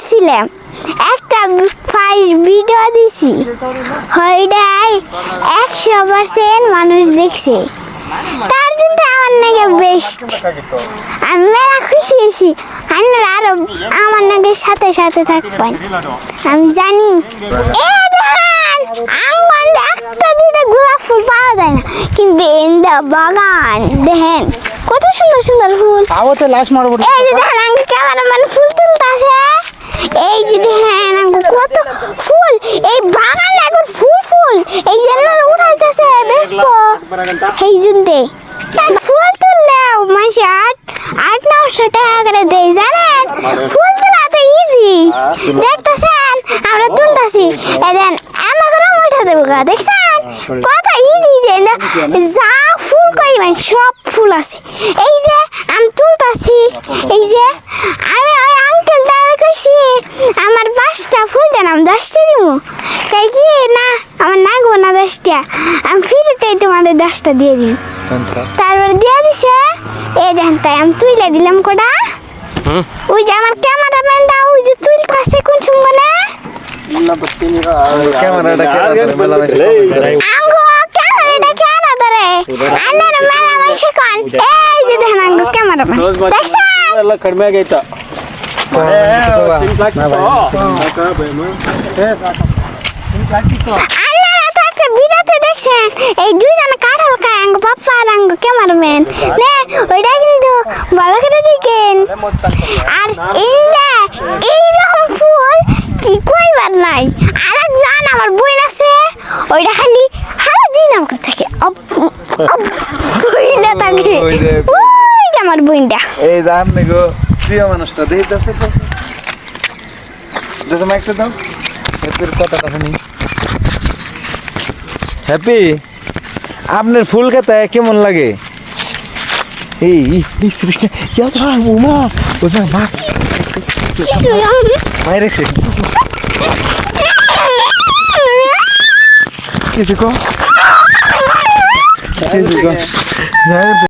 করছিলাম একটা first video দিছি হইডাই 100% মানুষ দেখছে তার জন্য আমার নাকি বেস্ট আমি মেলা খুশি হয়েছি আপনারা আরো আমার নাকি সাথে সাথে থাকবেন আমি জানি এই দেখেন আমার একটা দুটো গোলাপ ফুল পাওয়া যায় না কিন্তু এই বাগান দেখেন কত সুন্দর সুন্দর ফুল আওতে লাশ মারব এই যে দেখেন আঙ্কে ক্যামেরাম্যান ফুল তুলতাছে এই যে দেখেন আঙ্কে কত ফুল এই বাগান এখন ফুল ফুল এই জন্য উঠাইতেছে বেশপো এই জুনতে ফুল তুললেও মানুষ 800-900 টাকা করে দেয় জানেন ফুল তোলা তো ইজি দেখতেছেন আমরা তুলতাছি এই দেন আমাকে উঠা দেবো গা দেখছেন কত ইজি যে যা ফুল কইবেন সব ফুল আছে এই যে আমি তুলতাছি এই যে আমি ওই আঙ্কেল দ্বারা কইছি আমার 5টা ফুল দেন আমি 10টা দিব কই কি না আমার নাগো না 10টা আমি ফ্রিতেই তোমার 10টা দিয়ে দিই তারপর দিয়ে দিছে এই দেখেন তাই আমি তুইলে দিলাম কোটা ওই যে আমার ক্যামেরাম্যানটা ওই যে তুলতাছে কোন সঙ্গে ক্যামেরাটা আঙ্গো ক্যামেরাটা কেন ধরে আন্নার মেলা মাসে কোন এই যে দেখেন আঙ্গো ক্যামেরাম্যান দেখছেন ಎಲ್ಲ ಕಡಿಮೆ ಆಗೈತಾ আন্নারা তো একটা ভিডিওতে দেখছেন এই দুইজন কাঁঠাল খায় আঙ্গো পাপ্পা আর আঙ্গো ক্যামেরাম্যান নে ওইটা কিন্তু ভালো করে দেখেন আর ইন্দা এইরকম ফুল কি কইবার নাই আরেক জান আমার বোন আছে ওইটা খালি দিন আমার থাকে কইলা থাকে ওই যে আমার বোনটা এই জান গো প্রিয় মানুষটা দেইতাছে তো দেশ মাইকটা দাও হ্যাপির কথাটা শুনি হ্যাপি আপনার ফুল খেতে কেমন লাগে এই সৃষ্টি কি উমা ওটা মা বাইরে কিছু কম